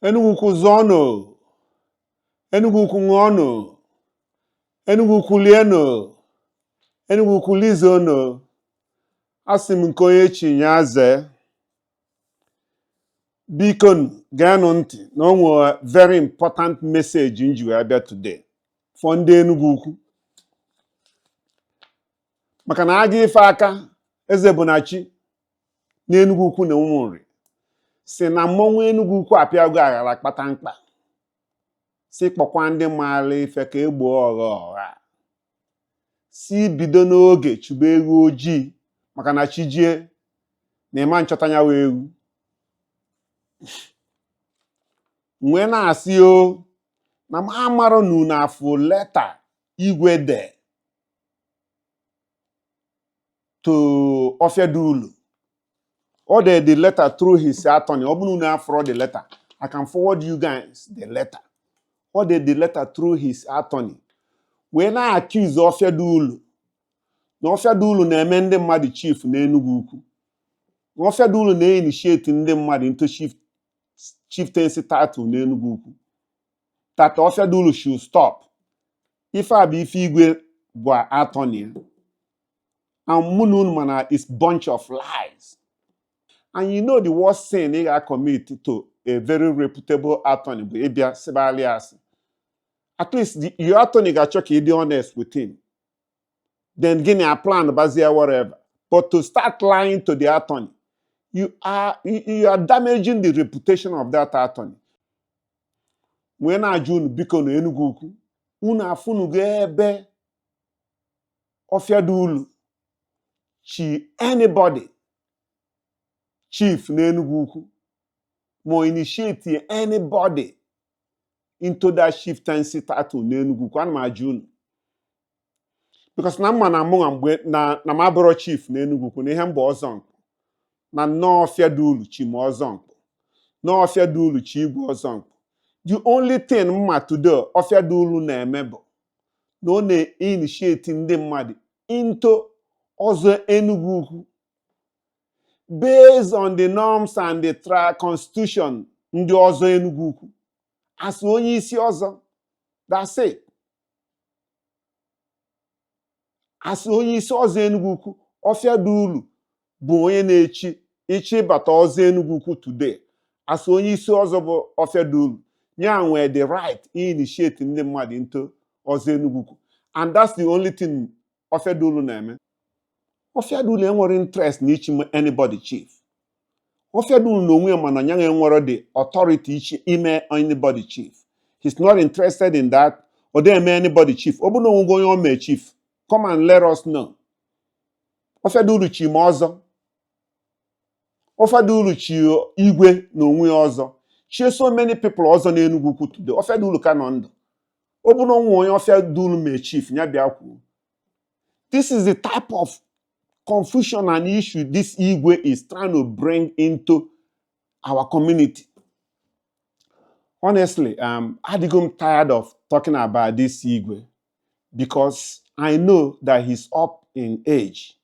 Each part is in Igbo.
Enugu ukwu zọnụ, Enugu ukwu ṅụọnụ, Enugu ukwu lienụ, Enugu ukwu lizonụ. Asị m nke onye chinya zee. Biko geenụ ntị na o nwere very important message m ji wee bịa today for ndị Enugu ukwu. Maka na aga ife aka eze bụ na chi n'Enugu ukwu na Ụmụnri si na mmọnwụ Enugu ukwu apịago aghara kpata mkpa, si kpọkwa ndị maara ife ka egboo ọgha ọgha, si bido n'oge chụba ewu ojii maka na chi jie na ịma nchọta ya wee ewu. Nwee na-asị o na m amarụ na unu afụ leta igwe de to Ofiadulu. Or the letter through his attorney. Or the letter. I can forward you guys the letter. Or the letter through his attorney. When I accuse Ofiadulu, na Ofiadulu na emende mmadụ chief na Enugu ukwu. Ofiadulu na initiate ndị mmadụ into chieftaincy title na Enugu ukwu. That Ofiadulu should stop. If I be igwe bụ attorney, and Munun mana is bunch of lies. And you know the worst sin they are committed to a very reputable attorney, Ebia Sebalias. At least your attorney got to be honest with him. Then give a plan, Bazia, whatever. But to start lying to the attorney, you are damaging the reputation of that attorney. When I join Biko no Enugu, una funu gebe Ofiadulu, anybody. Chief n'Enugu ukwu mo initiate anybody into that chieftaincy title n'Enugu ukwu. Ana m ajụ unu because na mma na mụ mgbe na m abụrụ chief n'Enugu ukwu na ihe mba ọzọ nkụ na nnọọ Ofiadulu chi m ọzọ nkụ nnọọ Ofiadulu chi igwe ọzọ nkụ. The only thing mma today Ofiadulu na-eme bụ na ọ na-initiate ndị mmadụ into ọzọ Enugu ukwu based on the norms and the constitution ndị ọzọ Enugu ukwu as onye isi ọzọ. That's it. As onye isi ọzọ Enugu ukwu, Ofiadulu bụ onye na-echi ịbata ọzọ Enugu ukwu today. As onye isi ọzọ bụ Ofiadulu, ya nwere the right initiate ndị mmadụ into ọzọ Enugu ukwu. And that's the only thing Ofiadulu na-eme. Ofiadulu enwere interest na ichi anybody chief. Ofiadulu no onwe mana nya enwere the authority ichi ime anybody chief. He's not interested in that. Or they eme anybody chief. Obu no onwe onye ome chief. Come and let us know. Ofiadulu chi ma ọzọ. Ofiadulu chi igwe na onwe ọzọ. Chi so many people ọzọ na Enugu ukwu today. Ofiadulu ka nọ ndụ. Obu no onwe onye Ofiadulu me chief nya bịa kwuo. This is the type of confusion and issue this Igwe is trying to bring into our community. Honestly, I'm tired of talking about this Igwe because I know that he's up in age.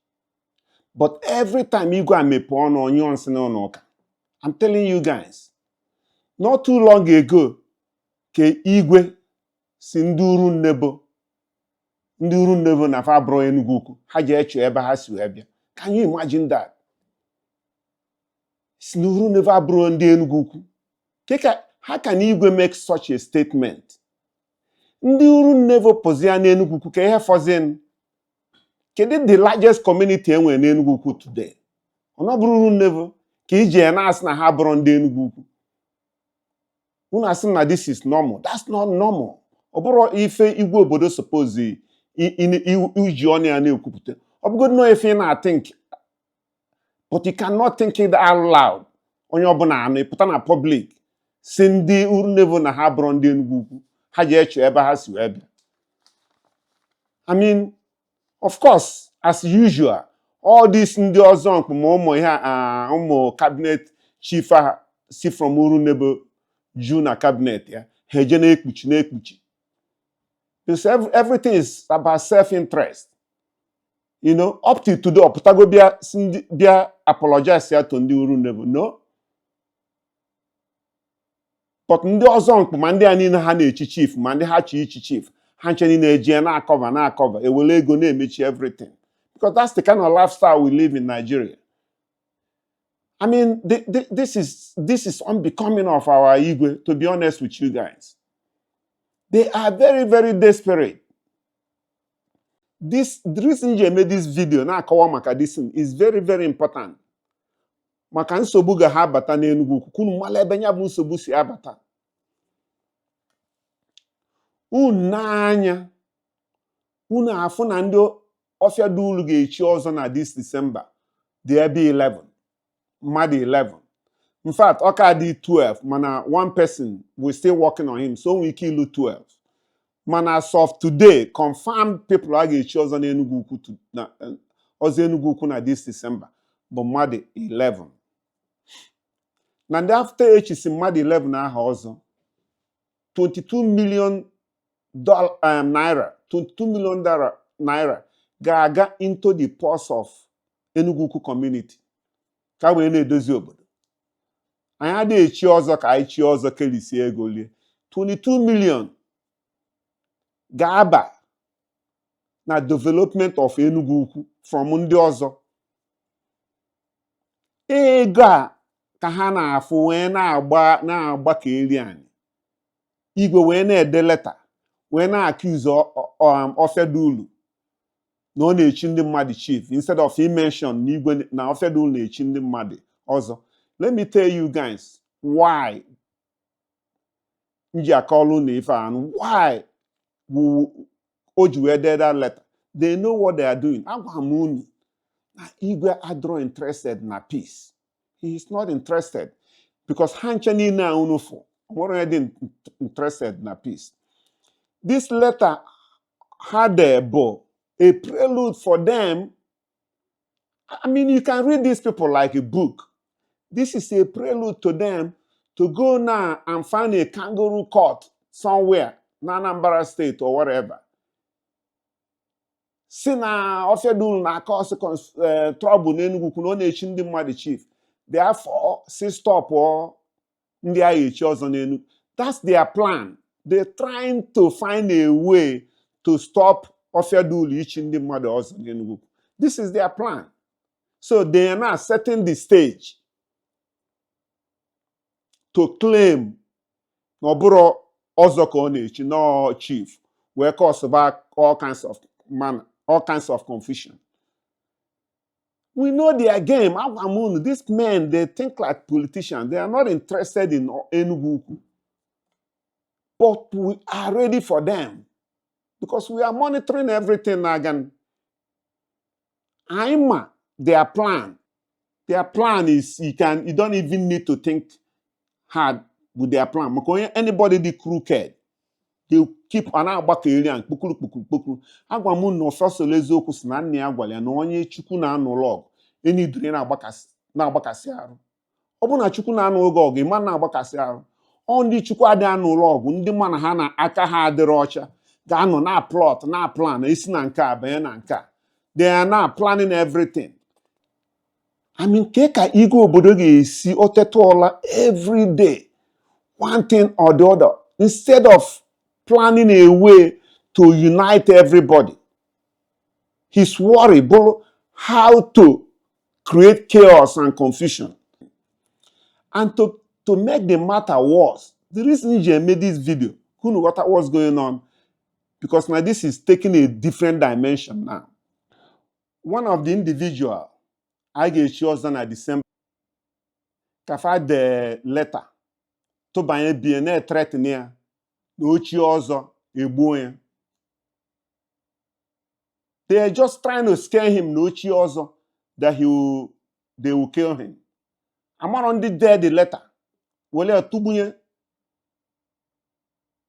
But every time Igwe mepe I'm telling you guys, not too long ago, ke Igwe si nduru nebo. Ndị uru nevo na fa bro Enugu ukwu ha je eche ebe ha si wee bịa. Can you imagine that? Si uru nevo bro ndị Enugu ukwu. How can Igwe make such a statement? Ndị uru nevo pozia na Enugu ukwu ka ihe fọzin. Kedu the largest community enwe na Enugu ukwu today? Ono bụrụ uru nevo ka ije na asị na ha bro ndị Enugu ukwu. Unu asị na this is normal. That's not normal. Ọ bụrụ ife Igwe obodo suppose uji ọnụ ya na-ekwupụta. Ọ bụgodị no ife na think, but you cannot think it out loud. Onye ọbụla anụ ịpụta na public si ndị uru nevo na ha bụrụ ndị Enugu ukwu ha ji eche ebe ha si wee bịa. I mean, of course, as usual, all these ndị ọzọ mkpụ ma ụmụ ihe ụmụ cabinet chief si from uru nevo ju na cabinet ya ha eje na-ekpuchi. Because everything is about self-interest. You know, up to today, Putago bia apologize to ndị uru nevo. No. but ndị ọzọ mkpụ ma ndị a niile ha na-echi chief ma ndị ha chi ichi chief ha nche niile eji na-akọva ewele ego na-emechi everything because that's the kind of lifestyle we live in Nigeria. I mean, this is unbecoming of our Igwe, to be honest with you guys. They are very, very desperate. The reason you made this video na akawa maka this is very, very important. Maka nsogbu ga ha abata n'Enugu kunu mala ebe nya bụ nsogbu si abata. Anya unu afụ na ndị Ofia Dulu ga-echi ọzọ na this December. There be 11. Madi 11. In fact, Oka did 12. Mana one person, we're still working on him. So we kill 12. Man, as of today, confirmed people are getting chosen in Enugu na this December. But Madi 11. And after H is in Madi 11 also, $22 million naira, $22 million naira gaga into the purse of Enugu community. Ka we na-edozi obodo. Anyị adịghị echi ọzọ ka anyị chi ọzọ kelisie ego lie. 22 million ga-aba na development of Enugu Ukwu from ndị ọzọ. Ego a ka ha na-afụ wee na-agba ka eri anyị. Igwe wee na-ede leta wee na-accuse Ofia Dulu na ọ na-echi ndị mmadụ chief instead of he mention n'Igwe na Ofia Dulu na-echi ndị mmadụ ọzọ. Let me tell you guys why nji akọlụ na ife anụ why o ji wee dee that letter. They know what they are doing. Agwa m unu na Igwe adro interested na peace. He is not interested because ha nche niile a unu fụ nwere dị interested na peace. This letter had a prelude for them. I mean, you can read these people like a book. This is a prelude to them to go now and find a kangaroo court somewhere, in Anambra State or whatever. Si na Ofia Dulu na cause trouble n'Enugu kwunu ọ na-echi ndị mmadụ chief. Therefore, si stop ndị agha echi ọzọ n'Enugu. That's their plan. They're trying to find a way to stop Ofia Dulu ichi ndị mmadụ ọzọ n'Enugu. This is their plan. So they are now setting the stage to claim na ọbụrụ ọzọ ka ọ na-echi no chief where cause back all kinds of confusion. We know their game. These men, they think like politicians. They are not interested in Enugu. But we are ready for them because we are monitoring everything again. Their plan. Their plan is you don't even need to think hard with their plan. Anybody the crooked, they keep an agbakeli and kpukuru. Agwamu no first lezoku na nne agwala na onye chukwu na anu log. Eni dure na agbakasi arụ. Ọ na chukwu na anu oge ịma na agbakasi arụ. Ọ ndị chukwu adị anu log ndị mana ha na aka ha adịrọ ọcha ga-anọ na plot na plan isi na nke a banye na nke a. They are now planning everything. I mean, keka Igwe obodo ga-esi otetuola every day, one thing or the other, instead of planning a way to unite everybody. His worry about how to create chaos and confusion. And to make the matter worse, the reason he made this video, who knew what was going on, because now this is taking a different dimension now. One of the individuals I get chosen at December. Kafa the letter to banye bien threaten ya no chi ọzọ egbuo ya. They are just trying to scare him no chi ọzọ that they will kill him. Amara ndị dead the letter. Wele atubunye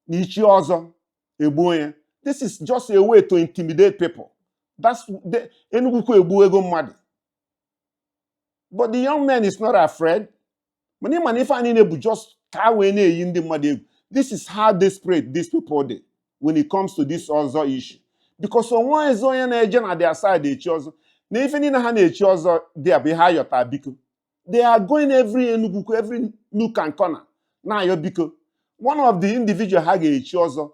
ni chi ọzọ egbuo ya. This is just a way to intimidate people. That's the Enugu egbuo ego mmadụ. But the young man is not afraid. This is how desperate these people are when it comes to this other issue. Because on one is on their side, they chose. They are going every nook and corner. Now you're because One of the individual ha ga-echi ọzọ,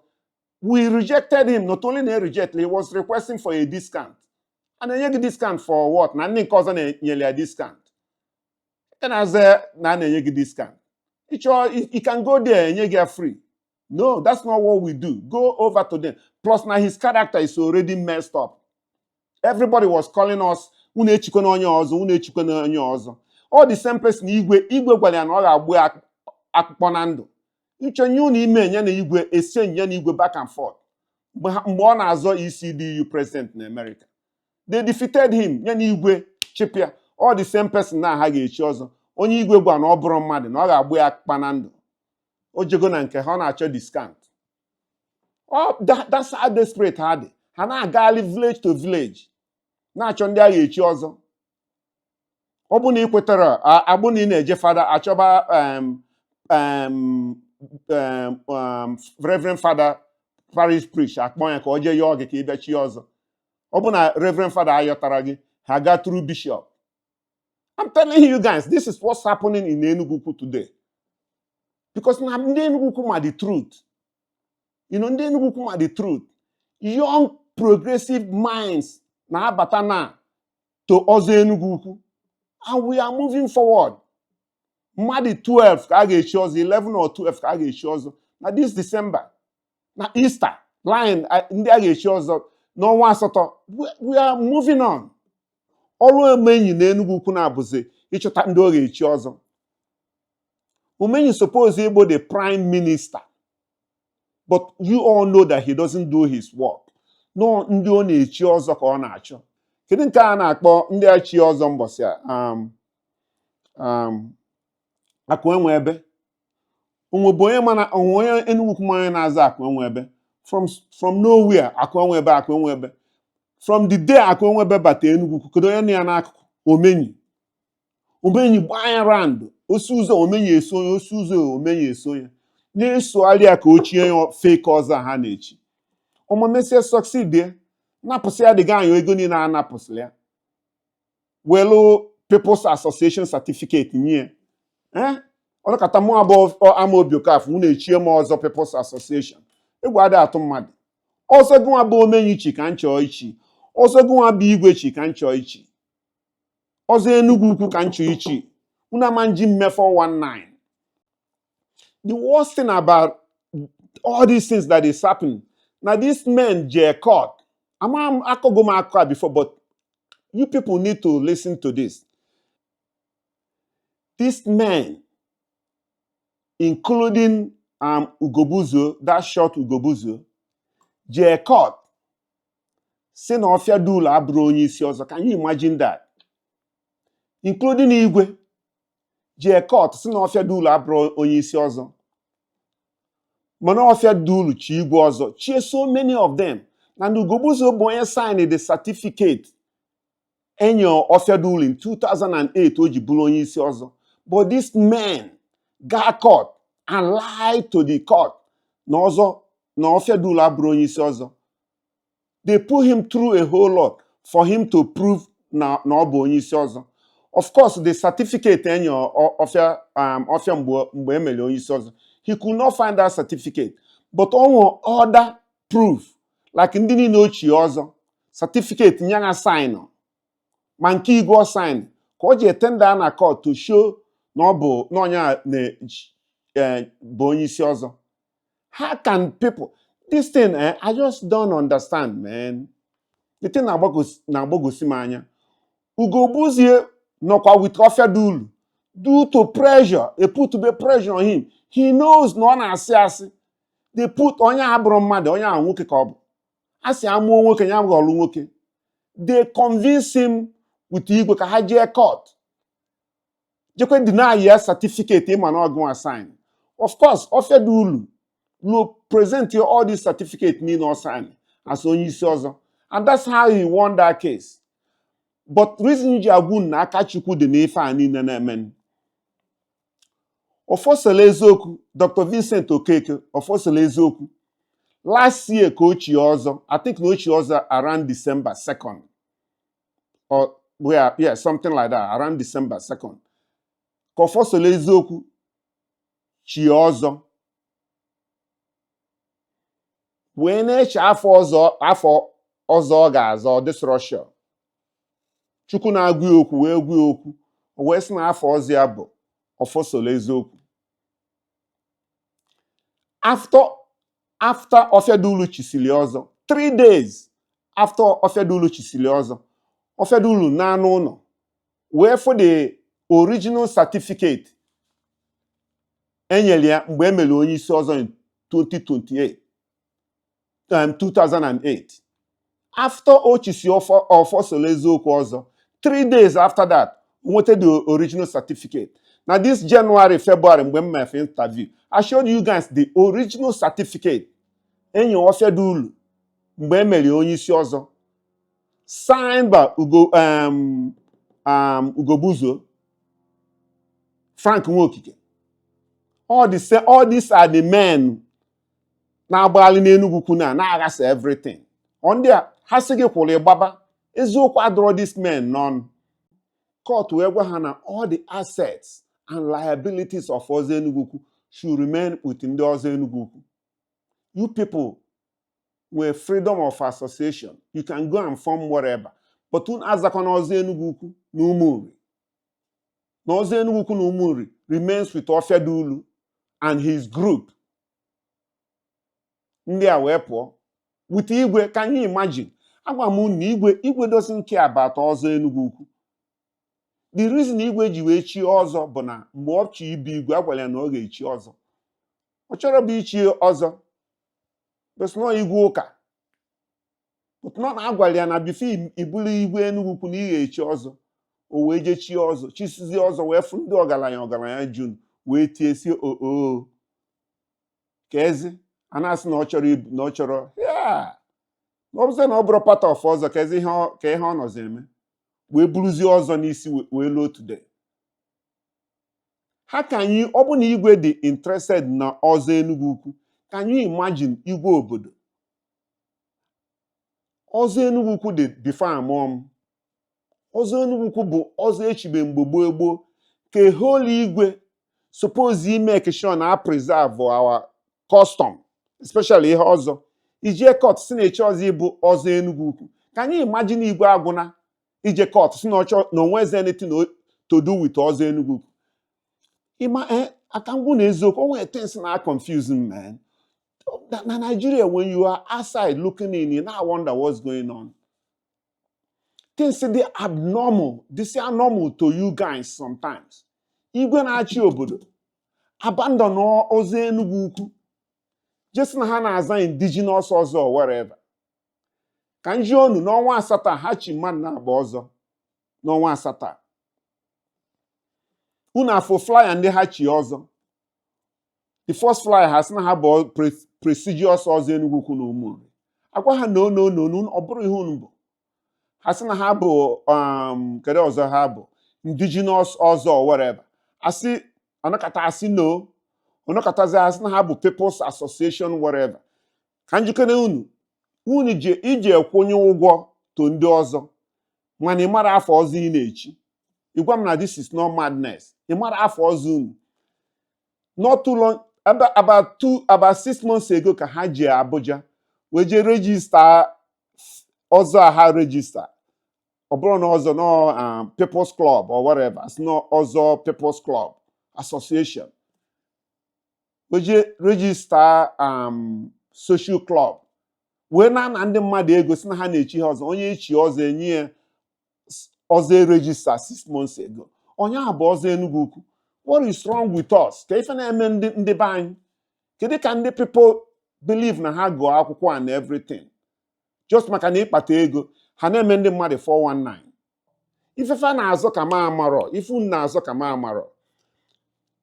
we rejected him. Not only na reject, he was requesting for a discount. And enye gị discount for what? Na ndị nke ọzọ na-enyere ya discount. And as na enye gị discount. You can go there and you get free. No, that's not what we do. Go over to them. Plus, now his character is already messed up. Everybody was calling us, all the same person, Igwe gwara ya na ọ ga-agbu akpụkpọ na ndụ. Uche nye unu ime nye na Igwe exchange ya na Igwe back and forth. Mgbe ọ na-azọ ECDU president in America. They defeated him, nye na Igwe chipia. All the same person na ha ga-echi ọzọ. Onye Igwe gwa na ọ bụrụ mmadụ na ọ ga-agbu ya akpụkpọ na ndụ. O jego na nke ha na-achọ discount. Oh, that's how desperate ha dị. Ha na-agali village to village. Na-achọ ndị agha echi ọzọ. Ọ bụ na ị kwetara, agbụ na ị na-eje fada achọba Reverend Father Parish Priest akpọ ya ka o jee yọọ gị ka ị bịa chi ọzọ. Ọ bụ na Reverend Father ayọtara gị, ha ga through bishop. I'm telling you guys, this is what's happening in Enugu today. Because now ndị Enugu are the truth. You know, ndị Enugu are the truth. Young progressive minds na abata na to ọzọ Enugu. And we are moving forward. Mmadụ 12 ka a ga-echi ọzọ, 11 or 12 ka a ga-echi ọzọ. Na this December, na Easter, line ndị a ga-echi ọzọ n'ọnwa asatọ. We are moving on. Ọrụ Umenyi na Enugu na-abụzi ịchọta ndị ọ ga-echi ọzọ. Umenyi suppose ịbụ the prime minister. But you all know that he doesn't do his work. No, ndị ọ na-echi ọzọ ka ọ na-achọ. Kedu nke a na-akpọ ndị achi ọzọ mbọsị Akụenwebe? Onwebe onye mana onye Enugu mmanya na-aza Akụenwebe. From nowhere, Akụenwebe. From the day Akụenwebe bata Enugu, kedu onye ya n'akụkụ? Umenyi gbaa round. Osi ụzọ Umenyi eso ya, osi ụzọ Umenyi eso ya. Na-esogharị ya ka ochie ya fake ọzọ ha na-echi. Ọmụmesie succeed napụsị ya dịga anyị ego niile a napụsịrị ya. Welu People's Association certificate nye. Ọnụkata mụ abụọ ama obi okafụ mụ na-echie m ọzọ People's Association. Egwu adị atụ mmadụ. Ọzọ gụnwa bụ Umenyi chi ka nchọ ichi. Ọzọ gụnwa bụ Igwe chi ka nchọ ichi. Ọzọ Enugu ukwu ka nchọ ichi. Unu ama nji mme 419. The worst thing about all these things that is happening, now these men jay caught. I'm akogoma before, but you people need to listen to this. These men, including Ugobuzo, that short Ugobuzo, jay caught. Say no ofia dula abro onye isi ọzọ. Can you imagine that? Including Igwe, jay caught. Say no ofia dula abro onye isi ọzọ. Mana ofia dulu chi Igwe ọzọ. Chi so many of them. And Ugobuzo Boye signed the certificate in your offer dule in 2008 oji bulonyi isi ọzọ. But this man got caught and lied to the court. Na ọzọ na offer dule abulonyi isi ọzọ. They put him through a whole lot for him to prove na ọ bụ onye isi ọzọ. Of course, the certificate in your offer mgbe emeli onye isi ọzọ. He could not find that certificate. But on other proof. Like ndị niile ochie ọzọ, certificate nyanga sign, ma nke Igwe sign, ka o ji etenda na court to show na ọ bụ n'ọnya bụ onye isi ọzọ. How can people, this thing, I just don't understand, man. The thing na-agbagosi m anya. Ugobuzie nọkwa with ofia dulu, due to pressure, they put to be pressure on him. He knows na ọ na-asị asị. They put onye abụrụ mmadụ, onye ahụ nwoke ka ọ bụ. Asi amụọ nwoke ya ọlụ nwoke. They convince him with Igwe ka ha jee court. Jekwe deny ya certificate ịma na ọgụ assign. Of course, ofia dulu will present you all these certificate need not sign as onye isi ọzọ. And that's how he won that case. But reason ji agwụ na aka Chukwu dị n'ife a niile na-eme. Ofosele eziokwu, Dr. Vincent Okeke, ofosele eziokwu. Last year, Coach Yozo, I think Coach Yozo around December 2nd. Or, yeah, something like that, around December 2nd. Kofosole Zoku, Chiozo, wee na-eche afọ ọzọ ọ ga-azọ this Russia. Chukwu na-agụ ya okwu wee gwa ya okwu o wee sị na afọ ọzọ ya bụ ọfọsọrọ eziokwu. After Ọfịadụlụ chisili ọzọ, 3 days after Ọfịadụlụ chisili ọzọ, Ọfịadụlụ na-anụ ụlọ wee for the original certificate enyere ya mgbe emere onye isi ọzọ in 2008. After o chisi ọfọsọrọ eziokwu ọzọ, 3 days after that, nweta the original certificate. Now this January, February, mgbe m mere interview, I showed you guys the original certificate enye Ọfịadụlụ mgbe emere onye isi ọzọ, signed by Ugobuzo, Frank Nwokike. All these are the men na-agbaghalị n'Enugu Ukwu na-aghasa everything. On there, ha sị gị kwụrụ ịgbaba, eziokwu adọrọ these men n'ọnụ. Court wee gwa ha na all the assets and liabilities of Ọzọ Enugu Ukwu should remain with ndị Ọzọ Enugu Ukwu. You people were freedom of association. You can go and form whatever. But unu azakwana Ọzọ Enugu Ukwu na Ụmụnri. Na Ọzọ Enugu Ukwu na Ụmụnri remains with Ọfịadụlụ and his group. Ndị a wee pụọ. With Igwe, can you imagine? Agwa m na Igwe doesn't care about Ọzọ Enugu Ukwu. The reason Igwe ji wee chi ọzọ bụ na mgbe ọ chọ ibu Igwe agwara ya na ọ ga-echi ọzọ. Ọ chọrọ bụ ichi ọzọ. But no Igwe ụka. But nọ na-agwara ya na bifo ibulu Igwe Enugu Ukwu na ị ga-echi ọzọ. O wee je chi ọzọ, chisizi ọzọ wee fụ ndị ọgaranya June wee tie si oo. Ka ezi a na-asị na ọ chọrọ ibu na ọ chọrọ ya. Ọ bụzi na ọ bụrụ part of ọzọ ka ezi ka ihe ọ nọzi eme. Wee buruzie ọzọ n'isi wee luo today. How can you, ọ bụ na Igwe dị interested na Ọzọ Enugu Ukwu, can you imagine Igwe obodo? Ọzọ Enugu Ukwu dị before amụọ m. Ọzọ Enugu Ukwu bụ ọzọ echibe mgbe gboo ka whole Igwe suppose make sure na preserve our custom, especially ihe ọzọ. Ije court si na-eche ọzọ ịbụ Ọzọ Enugu Ukwu. Can you imagine Igwe agwụna ije court si na onwezi anything to do with Ọzọ Enugu Ukwu? Akangwu na eziokwu, o nwere things na confusing, man. Na Nigeria, when you are outside looking in, you now wonder what's going on. Things they abnormal. This is normal to you guys sometimes. Igwe na-achị obodo abandon Ọzọ Enugu Ukwu. Just na ha na-aza indigenous ọzọ or whatever. Ka nji onu n'ọnwa asatọ ha chi mmadụ na-agba ọzọ n'ọnwa asatọ. Unu afọ flyer ndị ha chi ọzọ. The first flyer ha sị na ha bụ prestigious Ọzọ Enugu Ukwu na Ụmụnri. Agwa ha no ọ bụrụ ihe unu bụ. Ha sị na ha bụ kedu ọzọ ha bụ indigenous ọzọ or whatever. Asị ọnọkata asị no. Ọnọkatazi asị na ha bụ People's Association whatever. Ka njikere unu ije ekwunye ụgwọ to ndị ọzọ. Mana ị mara afọ ọzọ ị na-echi. Ị gwa m na this is not madness. Ị mara afọ ọzọ unu. Not too long, about 6 months ago ka ha je Abuja wee je register ọzọ ha register. Ọ bụrụ na ọzọ no People's Club or whatever. It's not ọzọ People's Club Association. Wee je register social club. Wee na ndị mmadụ ego si na ha na-echi ha ọzọ. Onye echi ọzọ enye ọzọ register 6 months ago. Onye a bụ Ọzọ Enugu Ukwu. What is wrong with us? Ka ife na-eme ndị be anyị? Kedu ka ndị people believe na ha gụọ akwụkwọ and everything? Just maka na ịkpata ego, ha na-eme ndị mmadụ 419. Ifefe na-azọ ka ma amarọ, ife unu na-azọ ka ma amarọ.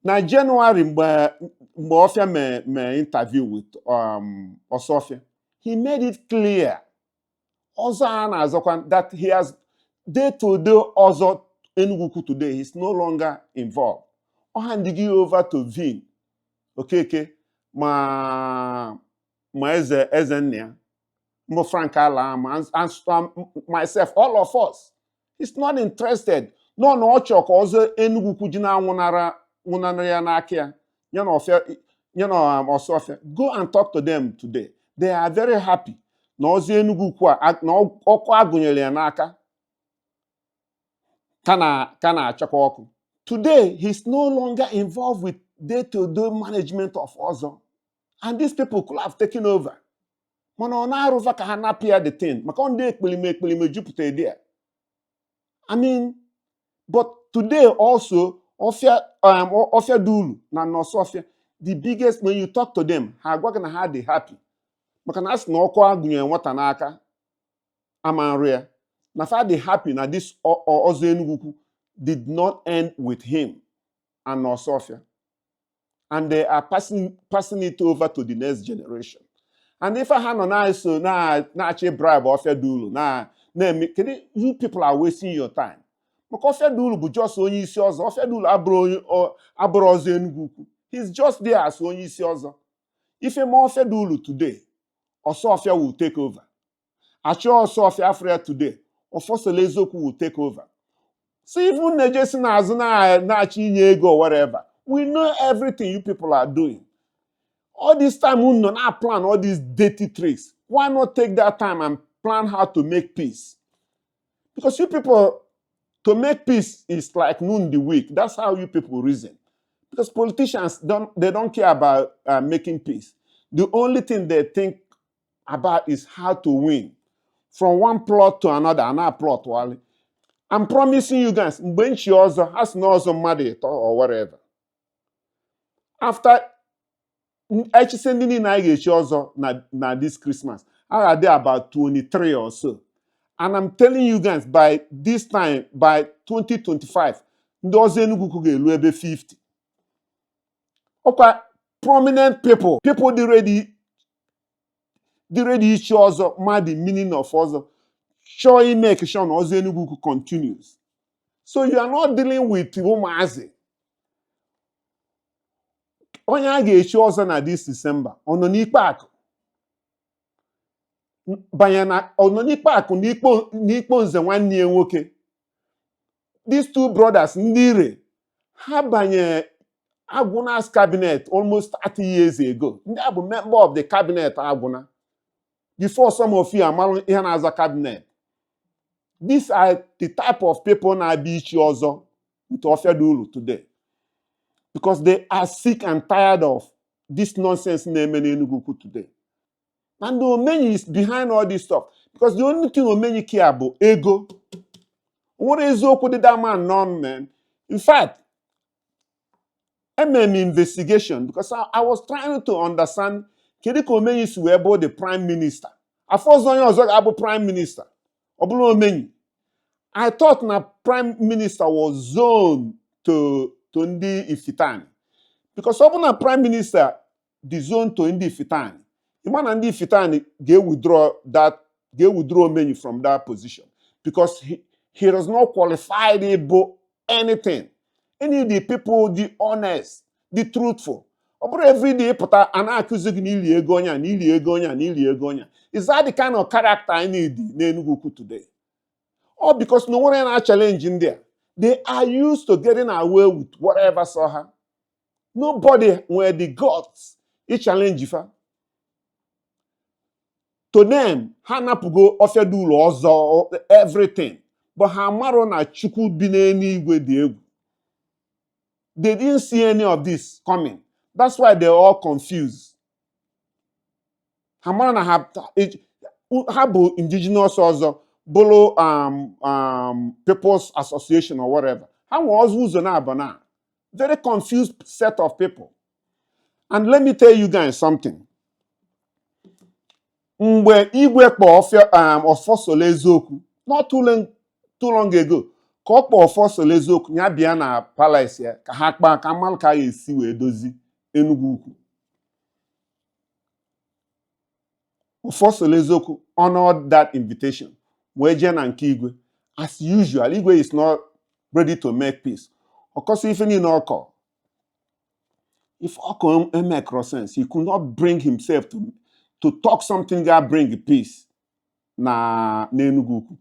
Na January mgbe Ọfịa mee interview with Ọsọfịa, he made it clear. Ọzọ a na-azọkwa that he has day to day Ọzọ Enugu Ukwu today, he's no longer involved. Ọ handing you over to Vin Okeke ma eze nne ya, Mo Frank Alama, and myself, all of us. He's not interested. No na ọ chọ ka Ọzọ Enugu Ukwu ji na-anwụnara ya n'aka ya, ya na Ọsọfịa. Go and talk to them today. they are very happy na ozi Enugu Ukwu a na ọkụ agụnyere ya n'aka ka na-achakwa ọkụ. Today he's no longer involved with day-to-day management of Ozo, and these people could have taken over. Mana ọ na-arụva ka ha napịa the thing maka ndị ekpelime jupụta there. I mean, but today also Ofia Dulu na Nosofia, the biggest, when you talk to them, ha agwa na ha dị happy maka na asị na ọkụ agụnyere nwata n'aka ama nri ya na fa dị happy na this Ozo Enugu Ukwu did not end with him and Nosofia, and they are passing it over to the next generation. And if I had on ISO na bribe Ofia Dulu you people are wasting your time. Because Ofia Dulu bụ just onye isi ọzọ. Ofia Dulu abụrụ Ozo Enugu Ukwu. He's just there as onye isi ọzọ. If a more Ofia Dulu today, Osofia will take over. Achọ Osofia Afria today, Ofosele Eziokwu will take over. So even Nejesi na-azụ na-achọ inye ego or whatever, we know everything you people are doing. All this time we not plan all these dirty tricks. Why not take that time and plan how to make peace? Because you people, to make peace is like noon the week. That's how you people reason. Because politicians don't care about making peace. The only thing they think about is how to win from one plot to another plot. Wally, I'm promising you guys, when she also has no other money or whatever. After na this Christmas, I are there about 23 or so. And I'm telling you guys, by this time, by 2025, those Enugu Ukwu ga-elu 50. Okay, prominent people the ready each other, the meaning of Ozo, showing make sure Ozo Enugu Ukwu continues. So you are not dealing with Umuazi. Onye a ga-echi ọzọ na this December, ọ nọ n'ikpe akụ. Banye na ọ nọ n'ikpe akụ n'ikpo nze nwanne ya nwoke. These two brothers, ndị ire, ha banye Agwuna's cabinet almost 30 years ago. Ndị a bụ member of the cabinet Agwuna. Before some of you amarụ ihe na-aza cabinet. These are the type of people na-abịa ichi ọzọ with Ofia Dulu today. Because they are sick and tired of this nonsense name in Enugu Ukwu today. And the Omenyi is behind all this stuff. Because the only thing Omenyi care about ego. What is Oku did that man none, man? In fact, MM investigation, because I was trying to understand Kediko Omenyi is about the prime minister. I first was about prime minister. Obulo Omenyi. I thought na prime minister was zoned to Ndi Ifitani. Because even a prime minister the zone to Ndi Ifitani. The man Ndi Ifitani withdraw Omenyi from that position. Because he does not qualify about anything. Any of the people, the honest, the truthful. But every day, an accusing Nili Egonya. Is that the kind of character I need in Enugu Ukwu today? Or because no one are challenging there. They are used to getting away with whatever saw her. Nobody were the gods. He challenge her. To them, Hana Pugo Ofia Dulu Ozo everything. But Hamaro na Chukwu Bineni Igwe. They didn't see any of this coming. That's why they're all confused. Hamaro na have indigenous Ozo. Bolo People's Association or whatever. How was Uzona? Very confused set of people. And let me tell you guys something. Mgbe Igwe kpọ Ofosole Eziokwu, not too long ago, ka ọ kpọ Ofosole Eziokwu ya bịa na palace ya ka ha kpaa ka mmalụ ka ya esi wee dozi Enugu Ukwu. Ofosole Eziokwu honored that invitation. Na nke Igwe. As usual, Igwe is not ready to make peace. Of course, even in Oko, if Oko make sense, he could not bring himself to talk something that bring peace na Enugu Ukwu.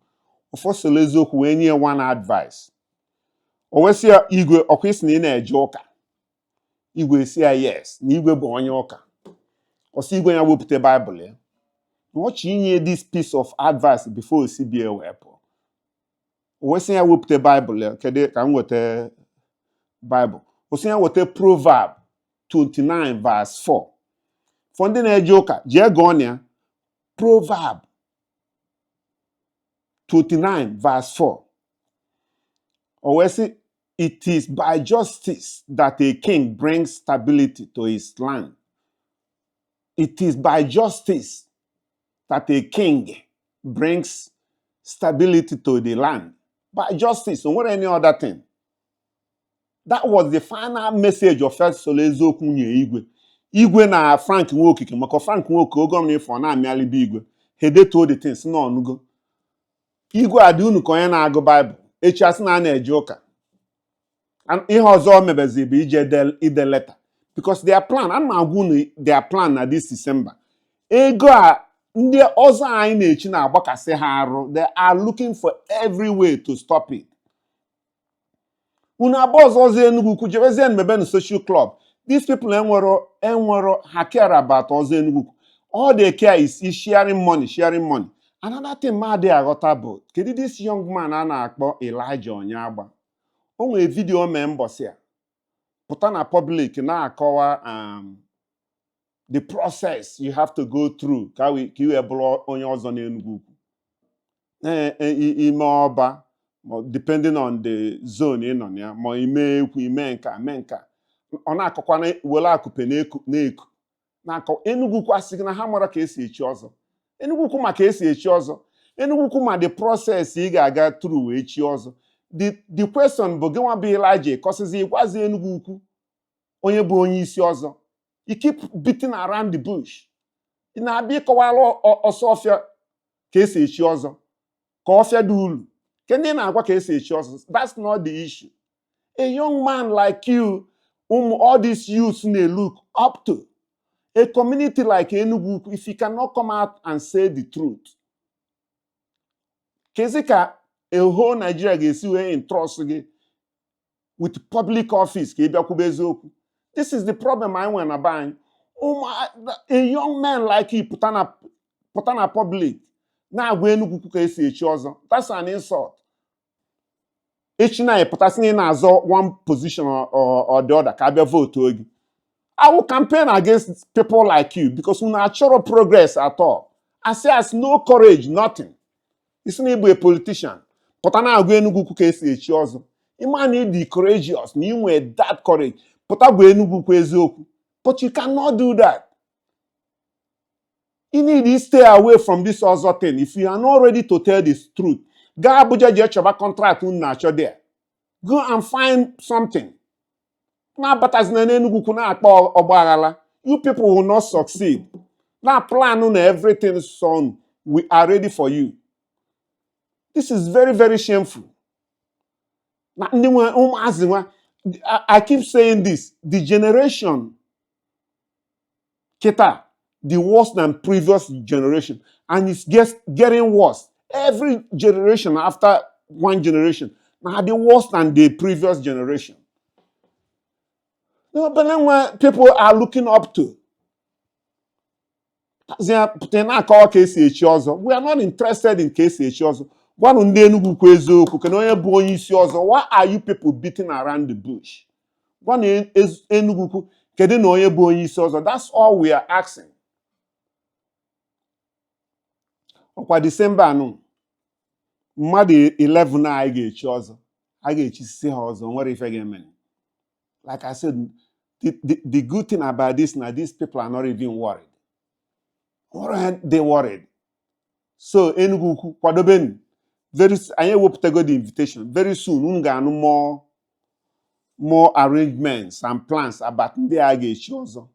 Ofosole Eziokwu we nye one advice. Owesi Igwe okwisi na na-eje ụka. Igwe si yes, na Igwe bụ onye ụka. Osi Igwe ya wepụta Bible ya. Watch inye this piece of advice before CBA wepo. We say ya wepute Bible kede ka nwete Bible. We say ya wete Proverb 29 verse 4. For ndị na-eje ụka, jee gụọ ya Proverb 29 verse 4. Or we say, it is by justice that a king brings stability to his land. It is by justice that a king brings stability to the land. By justice, or any other thing. That was the final message of First Solezo Kunye Igwe. Igwe na Frank Nwokike, maka Frank Nwokike ogomni for na amiali bi Igwe. He told the things, no nugo. Igwe adi unu konye na agụ Bible. Echi asị na na-eje ụka. And ihe ọzọ mebezi bụ ije ide letter. Because their plan, I'm agwụ their plan na this December. Ego a ndị ọzọ anyị na-echi na-agbakasị ha arụ. They are looking for every way to stop it. Unu abụọ ọzọ Enugu Ukwu jebezie mmebe na social club. These people enwero ha care about ọzọ Enugu Ukwu. All they care is sharing money, sharing money. Another thing ma dey aghọta bụ kedu this young man a na-akpọ Elijah Onyagba. O nwere video mee mbọsị a pụta na public na-akọwa the process you have to go through ka iwe bụrụ onye ọzọ n'Enugu Ukwu. Ime ọba, depending on the zone ị nọ ya, ma ime ekwu ime nka ọ na-akọkwa na wele akụpe na-eku na-akọ Enugu Ukwu asịghị na ha mara ka esi echi ọzọ. Enugu Ukwu ma ka esi echi ọzọ. Enugu Ukwu ma the process ị ga-aga through wee chi ọzọ. The question bụ gị nwa bụ Elijah kọsịzi ịgwazi Enugu Ukwu onye bụ onye isi ọzọ. You keep beating around the bush. Ị na-abịa ịkọwara ọsọ ọfịa ka esi echi ọzọ ka ọfịa dị ulu. Kedu na-agwa ka esi echi ọzọ? That's not the issue. A young man like you, all these youths may look up to. A community like Enugu Ukwu, if you cannot come out and say the truth, Kezika, a whole Nigeria gets you in trust with public office. This is the problem I want to buy. A young man like you put on a public. Now that's an insult. Each night, put in one position or the other. Can vote. I will campaign against people like you because we natural progress at all. I say has no courage, nothing. It's not a politician. But I go Enugu Ukwu case echi. You man need the courageous. You were that courage. But I go Enugu Ukwu eziokwu. But you cannot do that. You need to stay away from this other thing. If you are not ready to tell the truth, go Abuja je chọba contract nacho there. Go and find something. Now, but as Enugu Ukwu na-akpọ ọgbaghara, you people will not succeed. Now plan on everything, son. We are ready for you. This is very, very shameful. I keep saying this. The generation, Keta, the worse than previous generation. And it's getting worse. Every generation after one generation, now the worse than the previous generation. No, but then people are looking up to. We are not interested in KCH. Why are you people beating around the bush? That's all we are asking. Okwa December no. Mmadụ 11 na I ga-echi ọzọ. I ga-echi si ha ọzọ nwere ife ga-eme. Like I said, the good thing about this now, these people are not even worried. What are they worried? So Enugu Ukwu kwadobenu. I will put the invitation. Very soon, we will more arrangements and plans about ndị a ga-echi ọzọ.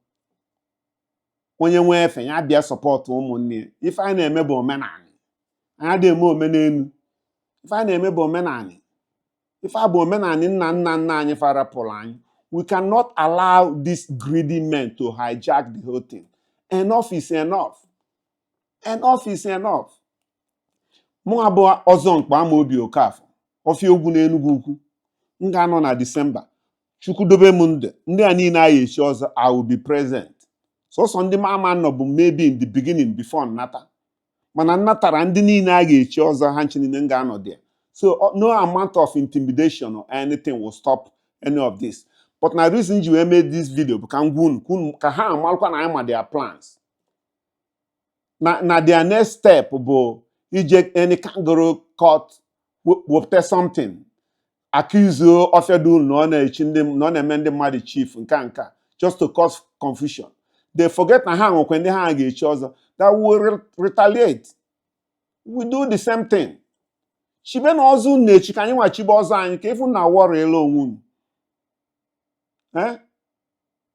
Onye nwe efe ya bịa support ụmụnne. If I na-eme bụ omenani. Anyị dị eme omenelu. If I na-eme bụ omenani. If I bụ omenani nna anyị fara pụrụ anyị. We cannot allow these greedy men to hijack the whole thing. Enough is enough. Enough is enough. Mụ abụọ ọzọ mkpa ama Obi Okafọ. Ofia Ogwu na Enugu Ukwu. M ga-anọ na December. Chukwudobe m ndị a niile a echi ọzọ, I will be present. So ndị mama nọ bụ maybe in the beginning before nnata. mana nnatara ndị niile a ga-echi ọzọ ha nchi niile ga-anọ there. So no amount of intimidation or anything will stop any of this. But na reason ji wee made this video bụ ka m gwa unu ka ha amalụkwa na anyị ma their plans. Na their next step bụ ije any kangaroo court wepụta something accuse Ofedul na ọ na-echi ndị na ọ na-eme ndị mmadụ chief nka just to cause confusion. They forget na ha nwekwe ndị ha ga-echi ọzọ that will retaliate. We do the same thing. Chibe na ọzọ na-echi ka anyị nwa chibe ọzọ anyị ka ifu na wọrịla onwe unu.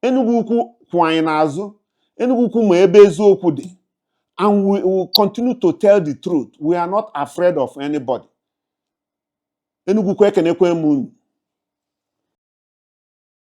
Enugu Ukwu kwụ anyị n'azụ. Enugu Ukwu ma ebe eziokwu dị. And we will continue to tell the truth. We are not afraid of anybody. Enugu Ukwu ekenekwe m unu.